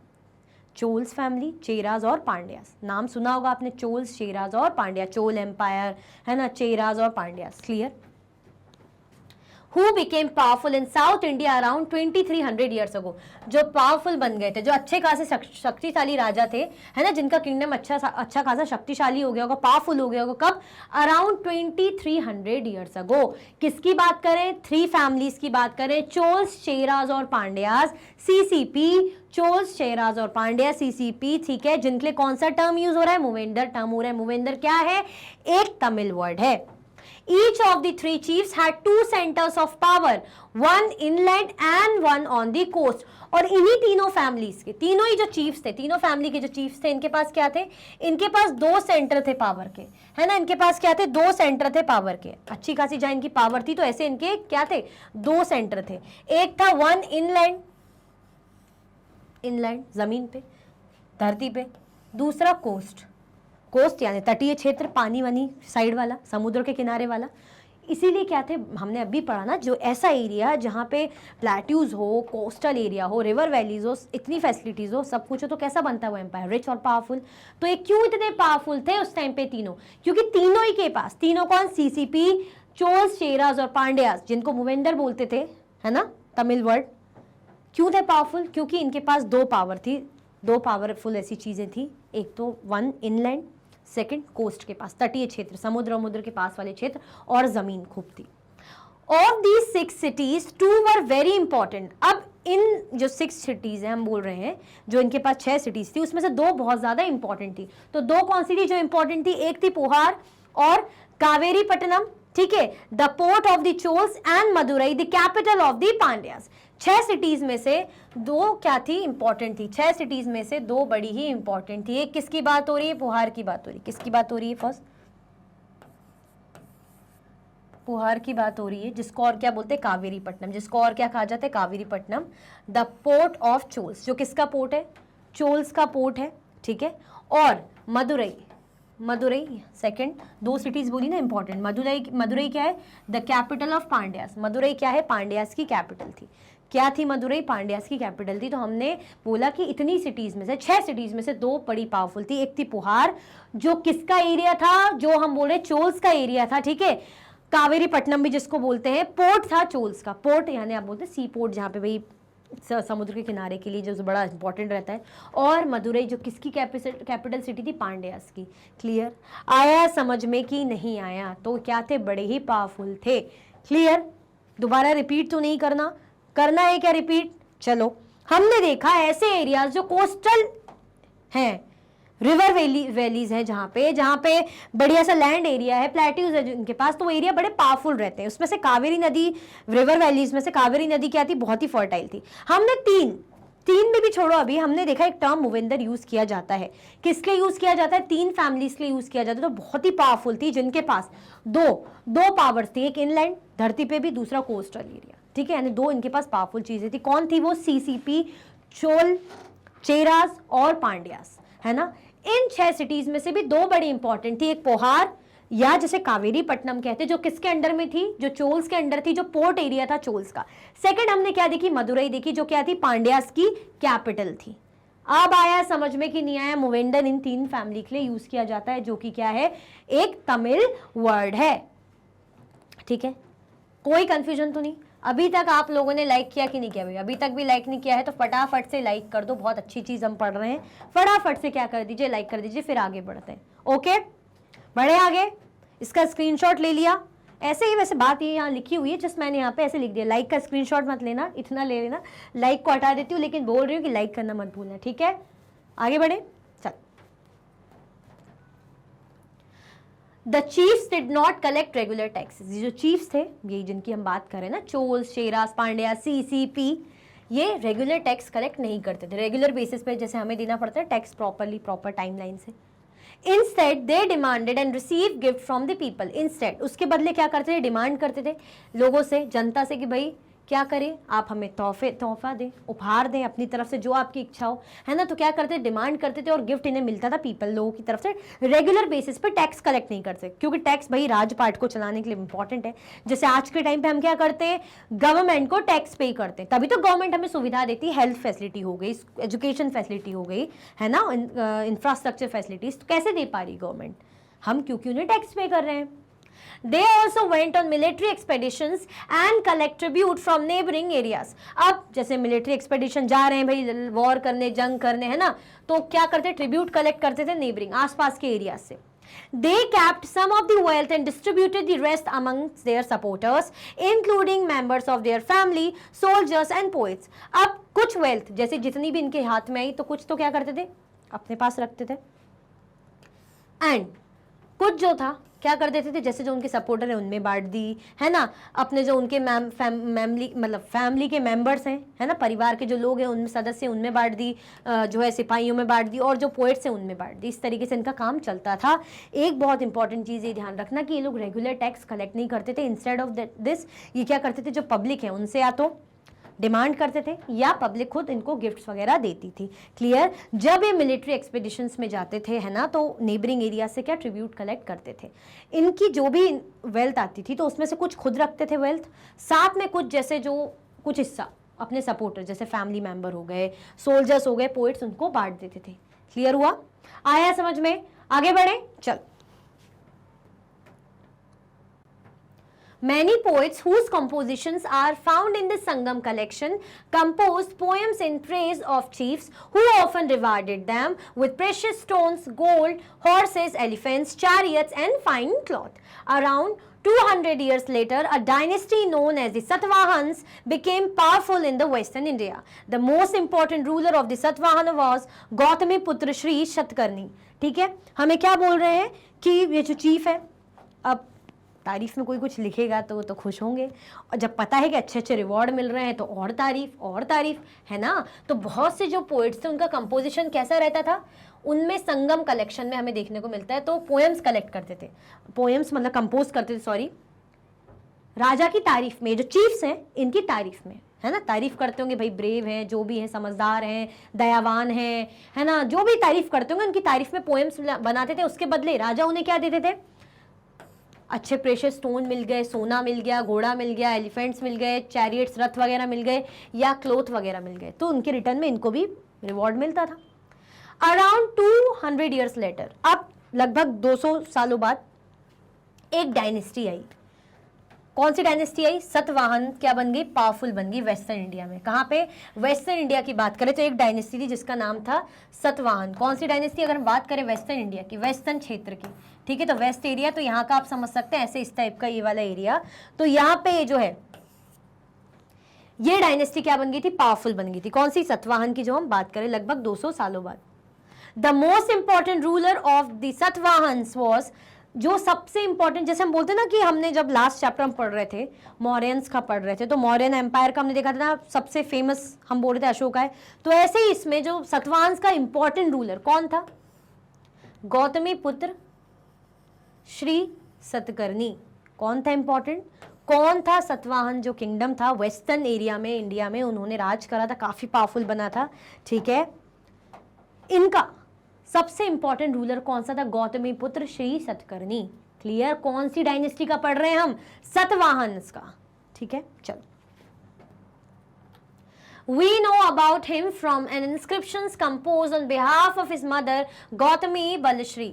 चोल्स फैमिली, चेराज और पांड्यास। नाम सुना होगा आपने, चोल्स, चेराज और पांड्या, चोल एम्पायर है ना, चेराज और Pandyas. Clear? Who became powerful in South India around 2300 years ago? जो पावरफुल बन गए थे, जो अच्छे खासे शक्तिशाली राजा थे, है ना, जिनका किंगडम अच्छा खासा शक्तिशाली हो गया होगा, पावरफुल हो गया होगा। कब? अराउंड 2300 ईयर्स अगो। किसकी बात करें? 3 फैमिलीज की बात करें, चोल्स, चेराज और पांड्यास, सीसीपी, चोल्स, चेराज और पांड्या, सीसीपी। ठीक है, जिनके लिए कौन सा टर्म यूज हो रहा है? मूवेंदर टर्म हो रहा है। मूवेंदर क्या है? एक तमिल वर्ड है। Each of the 3 chiefs had 2 centers of power, one inland and one on the coast. और इन्हीं तीनों फैमिलीज के, तीनों ही जो चीफ्स थे, तीनों फैमिली के जो चीफ्स थे, इनके पास क्या थे? इनके पास 2 सेंटर थे पावर के, है ना। इनके पास क्या थे? 2 सेंटर थे पावर के। अच्छी खासी जहां इनकी पावर थी, तो ऐसे इनके क्या थे? 2 सेंटर थे। एक था वन इनलैंड, इनलैंड जमीन पे, धरती पे। दूसरा कोस्ट, कोस्ट यानी तटीय क्षेत्र, पानी वानी साइड वाला, समुद्र के किनारे वाला। इसीलिए क्या थे, हमने अभी पढ़ा ना, जो ऐसा एरिया जहाँ पे प्लेट्यूज हो, कोस्टल एरिया हो, रिवर वैलीज हो, इतनी फैसिलिटीज हो, सब कुछ हो, तो कैसा बनता है वो एम्पायर? रिच और पावरफुल। तो ये क्यों इतने पावरफुल थे उस टाइम पे तीनों? क्योंकि तीनों ही के पास, तीनों कौन? सीसीपी, चोल्स, चेराज और पांड्यास, जिनको मूवेंदर बोलते थे, है ना, तमिल वर्ड। क्यों थे पावरफुल? क्योंकि इनके पास 2 पावर थी, 2 पावरफुल ऐसी चीजें थी। एक तो वन इनलैंड, सेकंड कोस्ट के पास, तटीय क्षेत्र, समुद्र के पास वाले क्षेत्र, और जमीन खूब थी। Of these 6 cities 2 were very important. अब इन जो 6 सिटीज हैं, हम बोल रहे हैं, जो इनके पास 6 सिटीज थी, उसमें से 2 बहुत ज्यादा इंपॉर्टेंट थी। तो 2 कौन सी थी जो इंपॉर्टेंट थी? एक थी पुहार और कावेरीपट्टनम। ठीक है, the port of the Cholas and Madurai, the capital of the Pandyas. 6 cities में से 2 क्या थी? इंपॉर्टेंट थी। 6 सिटीज में से 2 बड़ी ही इंपॉर्टेंट थी। एक किसकी बात हो रही है? पुहार की बात हो रही है। किसकी बात हो रही है? फर्स्ट पुहार की बात हो रही है, जिसको और क्या बोलते हैं? कावेरीपट्टनम। जिसको और क्या कहा जाता है? कावेरीपट्टनम। द पोर्ट ऑफ चोल्स, जो किसका पोर्ट है? चोल्स का पोर्ट है। ठीक है, और मदुरई, मदुरई सेकंड। 2 सिटीज बोली ना इंपॉर्टेंट। मदुरई क्या है? The capital of Pandyas. Madurai क्या है? पांड्यास की कैपिटल थी। क्या थी मदुरई? पांड्यास की कैपिटल थी। तो हमने बोला कि इतनी सिटीज में से, 6 सिटीज में से 2 बड़ी पावरफुल थी। एक थी पुहार, जो किसका एरिया था? जो हम बोले चोल्स का एरिया था। ठीक है, कावेरीपट्टनम भी जिसको बोलते हैं, पोर्ट था चोल्स का। पोर्ट यानी आप बोलते हैं सी पोर्ट, जहाँ पे भाई समुद्र के किनारे के लिए जो बड़ा इंपॉर्टेंट रहता है। और मदुरई जो किसकी कैपिटल सिटी थी? पांड्यास की। क्लियर? आया समझ में कि नहीं आया? तो क्या थे? बड़े ही पावरफुल थे। क्लियर? दोबारा रिपीट तो नहीं करना, करना है क्या रिपीट? चलो, हमने देखा ऐसे एरियाज जो कोस्टल हैं, रिवर वैलीज है, जहाँ पे बढ़िया सा लैंड एरिया है, प्लेट्यूज है जिनके पास, तो वो एरिया बड़े पावरफुल रहते हैं। उसमें से कावेरी नदी, रिवर वैलीज में से कावेरी नदी क्या थी? बहुत ही फर्टाइल थी। हमने तीन में भी छोड़ो, अभी हमने देखा एक टर्म मूवेंदर यूज किया जाता है। किसके लिए यूज किया जाता है? 3 फैमिलीज के लिए यूज किया जाता है। तो बहुत ही पावरफुल थी, जिनके पास दो पावर्स थी, एक इनलैंड धरती पे भी, दूसरा कोस्टल एरिया। ठीक है, यानी 2 इनके पास पावरफुल चीजें थी। कौन थी वो? सीसीपी, चोल, चेराज और पांड्यास, है ना। इन 6 सिटीज में से भी 2 बड़ी इंपॉर्टेंट थी। एक पोहार या जिसे कावेरी पट्टनम कहते, जो किसके अंडर में थी, जो चोल्स के अंडर थी, जो पोर्ट एरिया था चोल्स का। सेकंड हमने क्या देखी, मदुरई देखी, जो क्या थी, पांड्यास की कैपिटल थी। अब आया समझ में कि नहीं आया, मूवेंडन इन 3 फैमिली के लिए यूज किया जाता है, जो कि क्या है, एक तमिल वर्ड है। ठीक है, कोई कंफ्यूजन तो नहीं। अभी तक आप लोगों ने लाइक किया कि नहीं किया भाई? अभी तक भी लाइक नहीं किया है तो फटाफट से लाइक कर दो, बहुत अच्छी चीज हम पढ़ रहे हैं, फटाफट से क्या कर दीजिए, लाइक कर दीजिए, फिर आगे बढ़ते हैं। ओके, बढ़े आगे। इसका स्क्रीनशॉट ले लिया, ऐसे ही वैसे बात ये यहाँ लिखी हुई है, जस्ट मैंने यहाँ पे ऐसे लिख दिया। लाइक का स्क्रीनशॉट मत लेना, इतना ले लेना, लाइक को हटा देती हूँ, लेकिन बोल रही हूँ कि लाइक करना मत भूलना। ठीक है, आगे बढ़े। चल, the chiefs did not collect regular taxes. ये जो चीफ्स थे, ये जिनकी हम बात करें ना, चोल्स, चेरास, पांड्या, सीसीपी, ये रेगुलर टैक्स कलेक्ट नहीं करते थे। रेगुलर बेसिस पे जैसे हमें देना पड़ता है टैक्स प्रॉपरली, प्रॉपर टाइमलाइन से। Instead, they demanded and received gift from the people. Instead, उसके बदले क्या करते थे, डिमांड करते थे लोगों से, जनता से कि भाई क्या करें, आप हमें तोहफा दें, उपहार दें अपनी तरफ से, जो आपकी इच्छा हो, है ना। तो क्या करते थे, डिमांड करते थे और गिफ्ट इन्हें मिलता था पीपल, लोगों की तरफ से। रेगुलर बेसिस पे टैक्स कलेक्ट नहीं करते, क्योंकि टैक्स भाई राजपाट को चलाने के लिए इंपॉर्टेंट है। जैसे आज के टाइम पे हम क्या करते हैं, गवर्नमेंट को टैक्स पे करते हैं, तभी तो गवर्नमेंट हमें सुविधा देती है, हेल्थ फैसिलिटी हो गई, एजुकेशन फैसिलिटी हो गई, है ना, इंफ्रास्ट्रक्चर फैसिलिटीज। तो कैसे दे पा रही गवर्नमेंट, हम क्योंकि उन्हें टैक्स पे कर रहे हैं। They also went on military expeditions and collect tribute from neighboring areas. अब जैसे military expedition जा रहे हैं भाई, वॉर करने, जंग करने, है ना, तो क्या करते, ट्रिब्यूट कलेक्ट करते थे नेबरिंग, आसपास के एरिया से। They kept some of the wealth and distributed the rest amongst their supporters, including members of their family, soldiers and poets. अब कुछ wealth, जैसे जितनी भी इनके हाथ में आई, तो कुछ तो क्या करते थे, अपने पास रखते थे, एंड कुछ जो था क्या कर देते थे, जैसे जो उनके सपोर्टर है उनमें बांट दी, है ना, अपने जो उनके फैमिली के मेंबर्स हैं, है ना, परिवार के जो लोग हैं उनमें सदस्य, उनमें बांट दी, जो है सिपाहियों में बांट दी, और जो पोएट्स हैं उनमें बांट दी। इस तरीके से इनका काम चलता था। एक बहुत इंपॉर्टेंट चीज़ ये ध्यान रखना कि ये लोग रेगुलर टैक्स कलेक्ट नहीं करते थे। इंस्टेड ऑफ दिस ये क्या करते थे, जो पब्लिक है उनसे या तो डिमांड करते थे या पब्लिक खुद इनको गिफ्ट्स वगैरह देती थी। क्लियर। जब ये मिलिट्री एक्सपेडिशंस में जाते थे, है ना, तो नेबरिंग एरिया से क्या ट्रिब्यूट कलेक्ट करते थे। इनकी जो भी वेल्थ आती थी तो उसमें से कुछ खुद रखते थे वेल्थ, साथ में कुछ जैसे जो कुछ हिस्सा अपने सपोर्टर, जैसे फैमिली मेंबर हो गए, सोल्जर्स हो गए, पोएट्स, उनको बांट देते थे। क्लियर हुआ, आया समझ में? आगे बढ़े, चल। Many poets whose compositions are found in the Sangam collection composed poems in praise of chiefs who often rewarded them with precious stones, gold, horses, elephants, chariots and fine cloth. Around 200 years later, a dynasty known as the Satvahans became powerful in the western India. The most important ruler of the Satvahana was Gautamiputra Shri Shatkarni. ठीक है, हमें क्या बोल रहे हैं कि ये जो चीफ है, अब तारीफ में कोई कुछ लिखेगा तो वो तो खुश होंगे, और जब पता है कि अच्छे अच्छे रिवॉर्ड मिल रहे हैं तो और तारीफ, है ना। तो बहुत से जो पोइट्स थे उनका कंपोजिशन कैसा रहता था, उनमें संगम कलेक्शन में हमें देखने को मिलता है, तो पोएम्स कलेक्ट करते थे, पोएम्स मतलब कंपोज करते थे, सॉरी, राजा की तारीफ में। जो चीफ्स हैं इनकी तारीफ में, है ना, तारीफ करते होंगे भाई, ब्रेव हैं, जो भी हैं, समझदार हैं, दयावान हैं, है ना, जो भी तारीफ करते होंगे उनकी तारीफ में पोएम्स बनाते थे। उसके बदले राजा उन्हें क्या देते थे, अच्छे प्रेशियस स्टोन मिल गए, सोना मिल गया, घोड़ा मिल गया, एलिफेंट्स मिल गए, चैरियट्स, रथ वगैरह मिल गए, या क्लोथ वगैरह मिल गए, तो उनके रिटर्न में इनको भी रिवॉर्ड मिलता था। अराउंड 200 ईयर्स लेटर, अब लगभग 200 सालों बाद एक डायनेस्टी आई। कौन सी डायनेस्टी आई? सतवाहन क्या बन गई, पावरफुल बन गई वेस्टर्न इंडिया में। कहाँ पे? वेस्टर्न इंडिया की बात करें तो एक डायनेस्टी थी जिसका नाम था सतवाहन। कौन सी डायनेस्टी? अगर हम बात करें वेस्टर्न इंडिया की, वेस्टर्न क्षेत्र की, ठीक है, तो वेस्ट एरिया, तो यहाँ का आप समझ सकते हैं ऐसे इस टाइप का ये वाला एरिया, तो यहाँ पे जो है ये डायनेस्टी क्या बन गई थी, पावरफुल बन गई थी। कौन सी? सतवाहन की जो हम बात करें लगभग 200 सालों बाद। The most important ruler of the Satavahanas was, जो सबसे इंपॉर्टेंट, जैसे हम बोलते हैं ना कि हमने जब लास्ट चैप्टर हम पढ़ रहे थे मौर्यंस का पढ़ रहे थे, तो मौर्यन एम्पायर का हमने देखा था ना, सबसे फेमस हम बोल रहे थे अशोका है, तो ऐसे ही इसमें जो सतवाहन्स का इंपॉर्टेंट रूलर कौन था? गौतमी पुत्र श्री सतकर्णी। कौन था इंपॉर्टेंट? कौन था? सतवाहन जो किंगडम था वेस्टर्न एरिया में, इंडिया में, उन्होंने राज करा था, काफी पावरफुल बना था, ठीक है। इनका सबसे इंपॉर्टेंट रूलर कौन सा था? गौतमी पुत्र श्री सतकर्णी। क्लियर? कौन सी डायनेस्टी का पढ़ रहे हैं हम? सतवाहन्स का, ठीक है। चलो, we know about him from an inscriptions composed on behalf of his mother Gautami Balashri.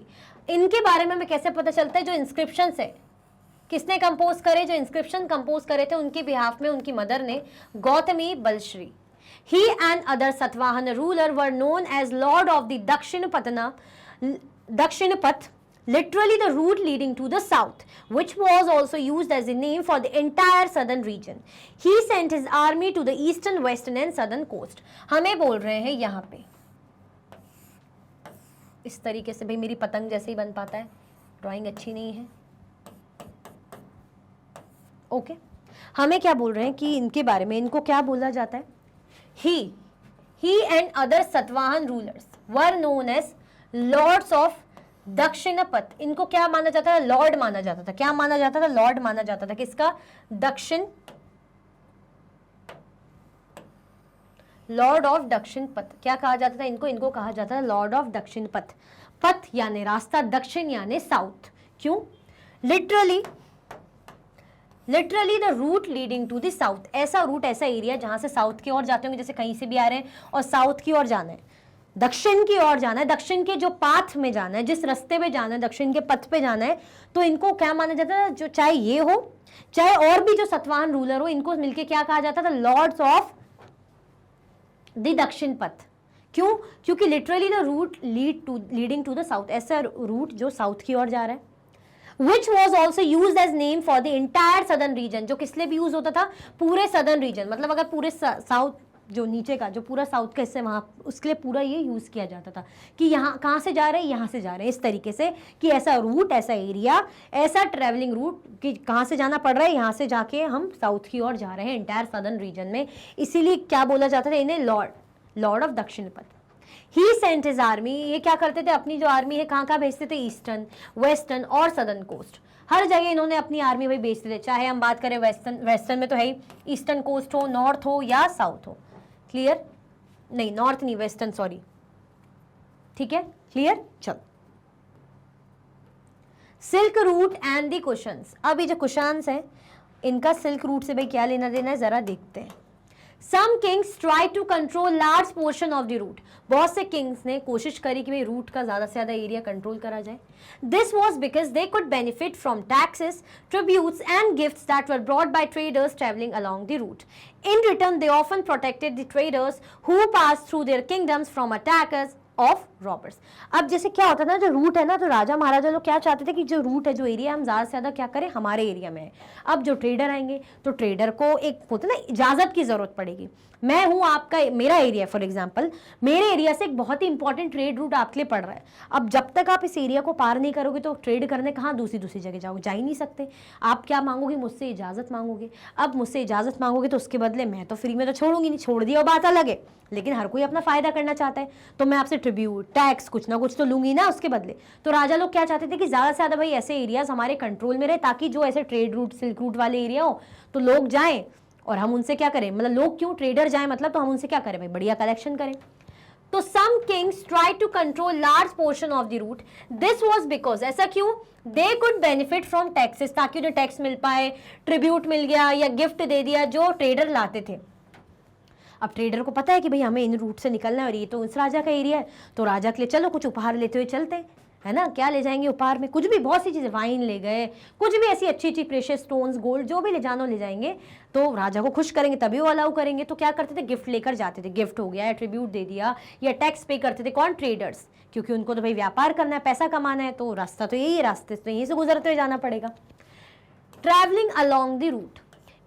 इनके बारे में हमें कैसे पता चलता है? जो इंस्क्रिप्शंस है, किसने कंपोज करे? जो इंस्क्रिप्शन कंपोज करे थे उनके बिहाफ में उनकी मदर ने, Gautami Balashri. He and other Satavahana ruler were known as Lord of the Dakshinapath, literally the route leading to the south, which was also used as a name for the entire southern region. He sent his army to the eastern, western and southern coast. हमें बोल रहे हैं यहाँ पे इस तरीके से, भाई मेरी पतंग जैसे ही बन पाता है, ड्राइंग अच्छी नहीं है, ओके। हमें क्या बोल रहे हैं कि इनके बारे में, इनको क्या बोला जाता है? He and other Satavahan rulers were known as lords of Dakshinapatha. इनको क्या माना जाता था? लॉर्ड माना जाता था। क्या माना जाता था? लॉर्ड माना जाता था। किसका? दक्षिण, लॉर्ड ऑफ दक्षिण पथ। क्या कहा जाता था इनको? इनको कहा जाता था लॉर्ड ऑफ दक्षिण पथ। पथ यानी रास्ता, दक्षिण यानी साउथ। क्यों? Literally the route leading to the south. ऐसा रूट, ऐसा एरिया जहां से साउथ की ओर जाते होंगे, जैसे कहीं से भी आ रहे हैं और साउथ की ओर जाना है, दक्षिण की ओर जाना है, दक्षिण के जो पाथ में जाना है, जिस रास्ते पे जाना है, दक्षिण के पथ पे जाना है, तो इनको क्या माना जाता है? जो चाहे ये हो, चाहे और भी जो सतवाहन रूलर हो, इनको मिलके क्या कहा जाता था? लॉर्ड्स ऑफ द दक्षिण पथ। क्यों? क्योंकि literally the route leading to the south, ऐसा रूट जो साउथ की ओर जा रहा है। Which was also used as name for the entire southern region, जो किस लिए भी यूज होता था? पूरे southern region, मतलब अगर पूरे साउथ, जो नीचे का, जो पूरा साउथ का हिस्सा, वहाँ उसके लिए पूरा ये यूज किया जाता था कि यहाँ कहाँ से जा रहे हैं, यहाँ से जा रहे हैं, इस तरीके से कि ऐसा रूट, ऐसा एरिया, ऐसा ट्रेवलिंग रूट कि कहाँ से जाना पड़ रहा है, यहाँ से जाके हम साउथ की ओर जा रहे हैं, इंटायर सदर्न रीजन में। इसीलिए क्या बोला जाता था इन्हें? Lord of Dakshinapatha. He sent his army, ये क्या करते थे? अपनी जो आर्मी है कहाँ भेजते थे? ईस्टर्न, वेस्टर्न और सदर्न कोस्ट, हर जगह इन्होंने अपनी आर्मी भाई भेजते थे। चाहे हम बात करें वेस्टर्न में तो है ही, ईस्टर्न कोस्ट हो, नॉर्थ हो या साउथ हो। क्लियर? नहीं, नॉर्थ नहीं, वेस्टर्न, सॉरी, ठीक है, क्लियर। चलो, silk route and the cushions. अब ये जो कुशान्स है, इनका सिल्क रूट से भाई क्या लेना देना है, जरा देखते हैं। Some kings try to control large portion of the route. बहुत से किंग्स ने कोशिश करी कि भाई रूट का ज़्यादा से ज़्यादा एरिया कंट्रोल करा जाए। This was because they could benefit from taxes, tributes and gifts that were brought by traders traveling along the route. In return, they often protected the traders who passed through their kingdoms from attackers of robbers. अब जैसे क्या होता था, जो root है ना, तो राजा महाराजा लोग क्या चाहते थे कि जो रूट है, जो एरिया, हम ज़्यादा से ज़्यादा क्या करें, हमारे एरिया में है। अब जो ट्रेडर आएंगे तो ट्रेडर को एक होता है ना, इजाज़त की ज़रूरत पड़ेगी। मैं हूँ आपका, मेरा एरिया फॉर एग्जांपल, मेरे एरिया से एक बहुत ही इंपॉर्टेंट ट्रेड रूट आपके लिए पड़ रहा है। अब जब तक आप इस एरिया को पार नहीं करोगे तो ट्रेड करने कहाँ दूसरी जगह जाओगे? जा ही नहीं सकते। आप क्या मांगोगे? मुझसे इजाज़त मांगोगे। अब मुझसे इजाज़त मांगोगे तो उसके बदले मैं तो फ्री में तो छोड़ूंगी नहीं, छोड़ दिया बात अलग है, लेकिन हर कोई अपना फायदा करना चाहता है, तो मैं आपसे ट्रिब्यूट, टैक्स, कुछ ना कुछ तो लूंगी ना उसके बदले। तो राजा लोग क्या चाहते थे कि ज़्यादा से ज़्यादा भाई ऐसे एरियाज हमारे कंट्रोल में रहे, ताकि जो ऐसे ट्रेड रूट, सिल्क रूट वाले एरिया हो तो लोग जाएं और हम उनसे क्या करें, मतलब लोग क्यों, ट्रेडर जाएं मतलब, तो हम उनसे क्या करें भाई, बढ़िया कलेक्शन करें। तो some kings try to control large portion of the route. This was because, ऐसा क्यों? They could benefit from taxes, ताकि उन्हें टैक्स मिल पाए, ट्रिब्यूट मिल गया या गिफ्ट दे दिया जो ट्रेडर लाते थे। अब ट्रेडर को पता है कि भाई हमें इन रूट से निकलना है और ये तो उस राजा का एरिया है, तो राजा के लिए चलो कुछ उपहार लेते हुए चलते, है ना। क्या ले जाएंगे उपहार में? कुछ भी, बहुत सी चीज़ें, वाइन ले गए, कुछ भी ऐसी अच्छी अच्छी प्रेशियस स्टोन्स, गोल्ड, जो भी ले जानो ले जाएंगे, तो राजा को खुश करेंगे तभी वो अलाउ करेंगे। तो क्या करते थे? गिफ्ट लेकर जाते थे। गिफ्ट हो गया या ट्रिब्यूट दे दिया या टैक्स पे करते थे। कौन? ट्रेडर्स, क्योंकि उनको तो भाई व्यापार करना है, पैसा कमाना है, तो रास्ता तो यही है, रास्ते तो यहीं से गुजरते हुए जाना पड़ेगा। Travelling along the route,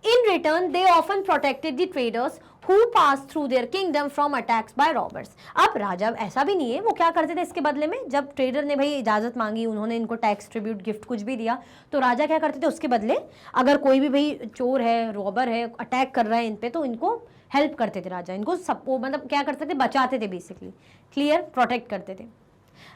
in return they often protected the traders who passed through their kingdom from attacks by robbers. अब राजा ऐसा भी नहीं है, वो क्या करते थे इसके बदले में, जब ट्रेडर ने भाई इजाजत मांगी, उन्होंने इनको टैक्स, ट्रिब्यूट, गिफ्ट कुछ भी दिया, तो राजा क्या करते थे उसके बदले, अगर कोई भी भाई चोर है, रॉबर है, अटैक कर रहा है इन पे, तो इनको हेल्प करते थे राजा, इनको सब मतलब क्या करते थे, बचाते थे बेसिकली। क्लियर? प्रोटेक्ट करते थे।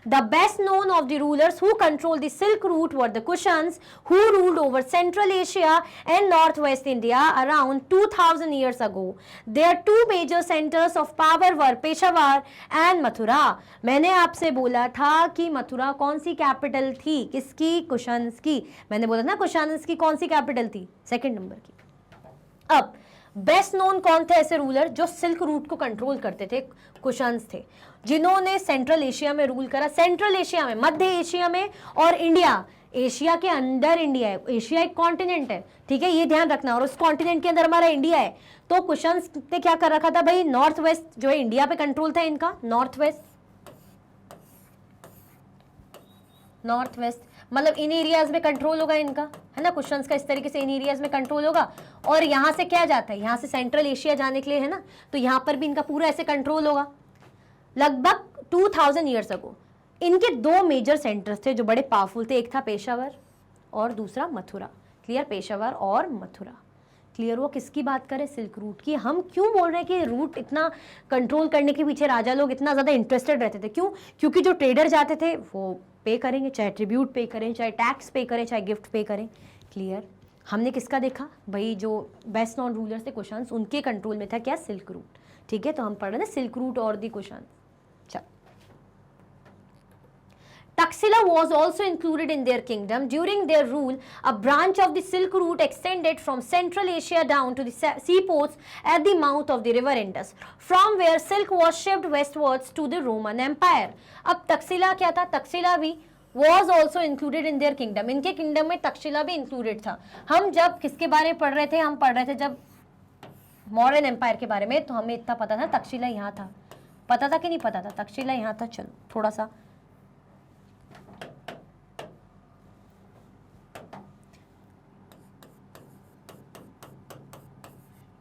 The best known of the rulers who controlled the Silk Route were the Kushans, who ruled over Central Asia and Northwest India around 2000 years ago. Their two major centers of power were Peshawar and Mathura. मैंने आपसे बोला था कि मथुरा कौन सी capital थी, किसकी? Cushions की। मैंने बोला ना कुशान्स की कौन सी कैपिटल थी? सेकंड नंबर की। अब बेस्ट नोन कौन थे ऐसे रूलर जो सिल्क रूट को कंट्रोल करते थे? कुशान्स थे, जिन्होंने सेंट्रल एशिया में रूल करा। सेंट्रल एशिया में, मध्य एशिया में और इंडिया, एशिया के अंदर इंडिया है। एशिया एक कॉन्टिनेंट है, ठीक है, ये ध्यान रखना। और उस कॉन्टिनेंट के अंदर हमारा इंडिया है। तो कुशान्स ने क्या कर रखा था भाई? नॉर्थ वेस्ट जो है इंडिया पे कंट्रोल था इनका, नॉर्थ वेस्ट मतलब इन एरियाज में कंट्रोल होगा इनका, है ना। कुशन्स का इस तरीके से इन एरियाज में कंट्रोल होगा। और यहाँ से क्या जाता है? यहाँ से सेंट्रल एशिया जाने के लिए, है ना, तो यहाँ पर भी इनका पूरा ऐसे कंट्रोल होगा। लगभग 2000 ईयर्स अगो इनके दो मेजर सेंटर्स थे जो बड़े पावरफुल थे। एक था पेशावर और दूसरा मथुरा। क्लियर? पेशावर और मथुरा। क्लियर हुआ? किसकी बात करें? सिल्क रूट की। हम क्यों बोल रहे हैं कि रूट इतना कंट्रोल करने के पीछे राजा लोग इतना ज़्यादा इंटरेस्टेड रहते थे? क्यों? क्योंकि जो ट्रेडर जाते थे वो पे करेंगे, चाहे ट्रिब्यूट पे करें, चाहे टैक्स पे करें, चाहे गिफ्ट पे करें। क्लियर? हमने किसका देखा भाई? जो बेस्ट नॉन रूलर्स थे कुशान्स, उनके कंट्रोल में था क्या? Silk route. ठीक है, तो हम पढ़ रहे हैं सिल्क रूट और दी Kushans. Taxila was also included in their kingdom. During their rule, a branch of the Silk Route extended from Central Asia down to the seaports at the mouth of the river Indus, from where silk was shipped westwards to the Roman Empire. अब तक्षशिला क्या था? तक्षशिला भी was also included in their kingdom. इनके kingdom में तक्षशिला भी included था। हम जब किसके बारे में पढ़ रहे थे? हम पढ़ रहे थे जब मौर्यन एम्पायर के बारे में, तो हमें इतना पता था तक्षशिला यहाँ था। पता था कि नहीं पता था? तक्षशिला यहाँ था। चलो थोड़ा सा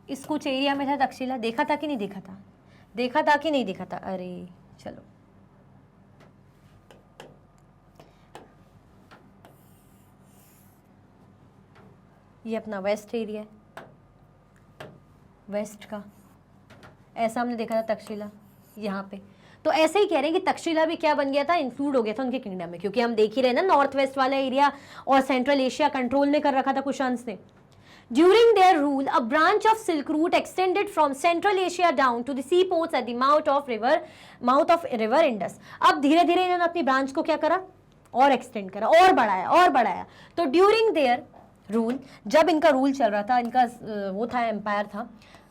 इस कुछ एरिया में था तक्षशिला। देखा था कि नहीं देखा था? देखा था कि नहीं देखा था? अरे चलो, ये अपना वेस्ट एरिया है, वेस्ट का ऐसा हमने देखा था तक्षशिला यहाँ पे। तो ऐसे ही कह रहे हैं कि तक्षशिला भी क्या बन गया था? इंक्लूड हो गया था उनके किंगडम में, क्योंकि हम देख ही रहे ना नॉर्थ वेस्ट वाला एरिया और सेंट्रल एशिया कंट्रोल में कर रखा था कुशान्स ने। During their rule, a branch of Silk Route extended from Central Asia down to the seaports at the mouth of river Indus. अब धीरे धीरे इन्होंने अपनी ब्रांच को क्या करा? और एक्सटेंड करा, और बढ़ाया। तो ड्यूरिंग देयर रूल, जब इनका रूल चल रहा था, इनका वो था एम्पायर था,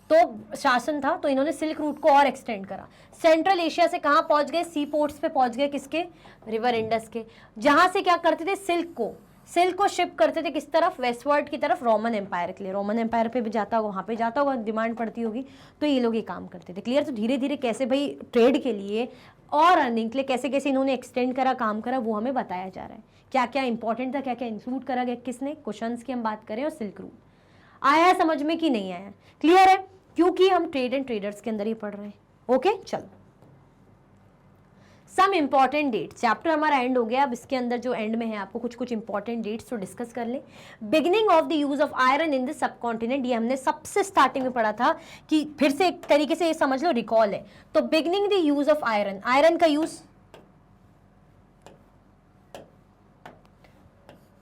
तो शासन था, तो इन्होंने सिल्क रूट को और एक्सटेंड करा। सेंट्रल एशिया से कहाँ पहुंच गए? सी पोर्ट्स पे पहुंच गए, किसके? रिवर इंडस के, जहां से क्या करते थे? सिल्क को शिप करते थे किस तरफ? वेस्टवर्ड की तरफ, रोमन एम्पायर के लिए। रोमन एम्पायर पे भी जाता होगा, वहाँ पे जाता होगा, डिमांड पड़ती होगी, तो ये लोग ये काम करते थे। क्लियर? तो धीरे धीरे कैसे भाई ट्रेड के लिए और अर्निंग के लिए कैसे कैसे इन्होंने एक्सटेंड करा, काम करा, वो हमें बताया जा रहा है। क्या क्या इंपॉर्टेंट था, क्या क्या इंक्लूड करा गया, किसने? कुशन्स की हम बात करें और सिल्क रूट। आया है समझ में कि नहीं आया? क्लियर है? क्योंकि हम ट्रेड एंड ट्रेडर्स के अंदर ही पढ़ रहे हैं। ओके, चलो सम इंपॉर्टेंट डेट्स। चैप्टर हमारा एंड हो गया। अब इसके अंदर जो एंड में है आपको कुछ कुछ इंपॉर्टेंट डेट्स तो डिस्कस कर लें। Beginning of the use of iron in the सब कॉन्टिनेंट, ये हमने सबसे स्टार्टिंग में पढ़ा था कि फिर से एक तरीके से ये समझ लो रिकॉल है। तो beginning the use of iron, iron का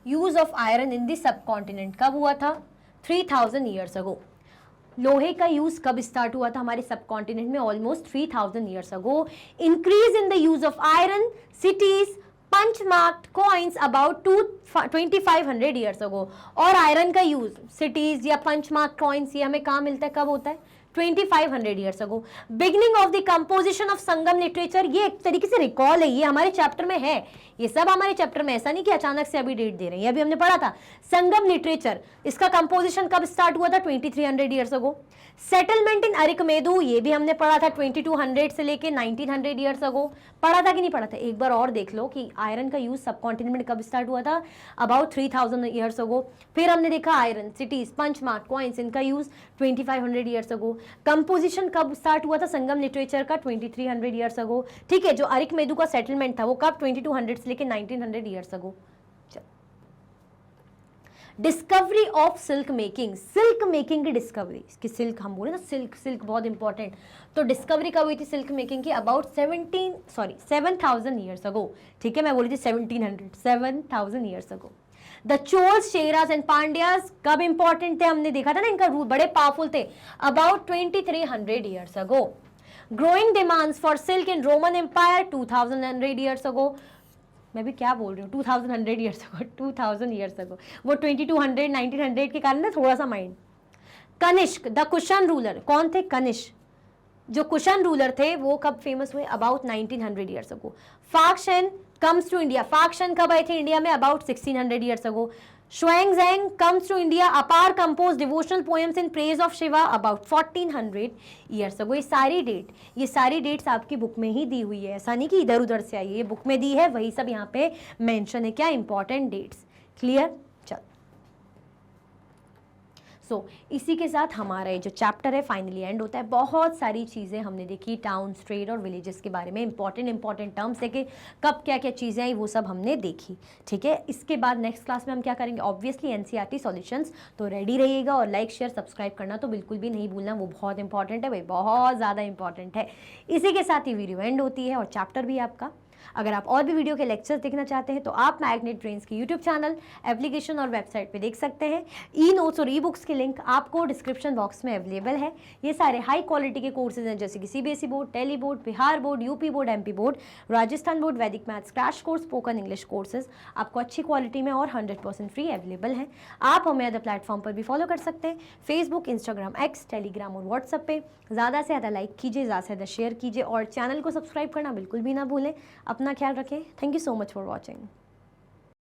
use of iron in the subcontinent कब हुआ था? 3000 ईयर्स अगो। लोहे का यूज कब स्टार्ट हुआ था हमारे सब कॉन्टिनेंट में? Almost 3000 years ago. Increase in the use of iron cities punch marked coins about 2500 years ago. और आयरन का यूज सिटीज या पंच मार्क्ड कॉइन्स ये हमें कहाँ मिलता है, कब होता है? 2500 years ago. Beginning of the composition of Sangam literature, ये एक तरीके से रिकॉल है, ये हमारे चैप्टर में है, ये सब हमारे चैप्टर में, ऐसा नहीं कि अचानक से अभी डेट दे रहे हैं, ये अभी हमने पढ़ा था। संगम लिटरेचर, इसका कंपोजिशन कब स्टार्ट हुआ था? 2300 ईयर्स अगो। सेटलमेंट इन अरिकमेदु, ये भी हमने पढ़ा था 2200 से लेके 1900 ईयर्स अगो। पढ़ा था कि नहीं पढ़ा था? एक बार और देख लो कि आयरन का यूज सब कॉन्टिनेंट में कब स्टार्ट हुआ था? About 3000 years ago. फिर हमने देखा iron cities punch mark coins, इनका यूज 2500 ईयर्स अगो। कंपोजिशन कब स्टार्ट हुआ था संगम लिटरेचर का? 2300 ईयर्स अगो। ठीक है, जो अरिकमेदु का सेटलमेंट था वो कब? 2200 से लेके 1900 years ago. Discovery of silk making, silk making की डिस्कवरी, कि सिल्क हम बोले ना, सिल्क सिल्क बहुत इंपॉर्टेंट, तो डिस्कवरी कब हुई थी सिल्क मेकिंग की? अबाउट 7,000 ईयर्स अगो, ठीक है, मैं बोली थी 1700, 7,000 years ago. The Cholas, Cheras and Pandyas कब इंपॉर्टेंट थे? हमने देखा था ना, इनका रूल बड़े पावरफुल थे, about 2300 years ago. Growing demands for silk in Roman Empire 2100 years ago. मैं भी क्या बोल रही हूँ, 2100 ईयर्स अगो, 2000 ईयर्स अगो, वो 2200 1900 के कारण ना थोड़ा सा mind. Kanishka the Kushan ruler, कौन थे? कनिष्क जो कुशन रूलर थे वो कब फेमस हुए? About 1900 years ago. Faxian comes to India, Faxian कब आए थे इंडिया में? About 1600 years ago. Xuanzang comes to India, Apar composed devotional poems in praise of Shiva about 1400 years ago। ये सारी डेट्स आपकी बुक में ही दी हुई है, ऐसा नहीं कि इधर उधर से आई है, ये बुक में दी है, वही सब यहाँ पे मेंशन है, क्या? Important dates. क्लियर? चल, इसी के साथ हमारा ये जो चैप्टर है फाइनली एंड होता है। बहुत सारी चीज़ें हमने देखी, टाउन, स्ट्रेट और विलेजेस के बारे में, इंपॉर्टेंट टर्म्स देखे, कब क्या क्या चीज़ें आई वो सब हमने देखी, ठीक है। इसके बाद नेक्स्ट क्लास में हम क्या करेंगे? Obviously NCERT solutions. तो रेडी रहिएगा और लाइक शेयर सब्सक्राइब करना तो बिल्कुल भी नहीं भूलना, वो बहुत इंपॉर्टेंट है भाई, बहुत ज़्यादा इंपॉर्टेंट है। इसी के साथ ही वीडियो एंड होती है और चैप्टर भी आपका। अगर आप और भी वीडियो के लेक्चर्स देखना चाहते हैं तो आप मैग्नेट ब्रेन्स की यूट्यूब चैनल, एप्लीकेशन और वेबसाइट पे देख सकते हैं। ई नोट्स और ई बुक्स के लिंक आपको डिस्क्रिप्शन बॉक्स में अवेलेबल है। ये सारे हाई क्वालिटी के कोर्सेज हैं, जैसे कि सीबीएसई बोर्ड, टेली board, Bihar board, UP board, MP board, Rajasthan board, Vedic maths crash course, spoken English courses आपको अच्छी क्वालिटी में और 100% फ्री अवेलेबल हैं। आप हमें अदर प्लेटफॉर्म पर भी फॉलो कर सकते हैं, फेसबुक, इंस्टाग्राम, एक्स, टेलीग्राम और व्हाट्सएप पे। ज़्यादा से ज़्यादा लाइक कीजिए, ज़्यादा से ज़्यादा शेयर कीजिए और चैनल को सब्सक्राइब करना बिल्कुल भी ना भूलें। अपना ख्याल रखें। Thank you so much for watching.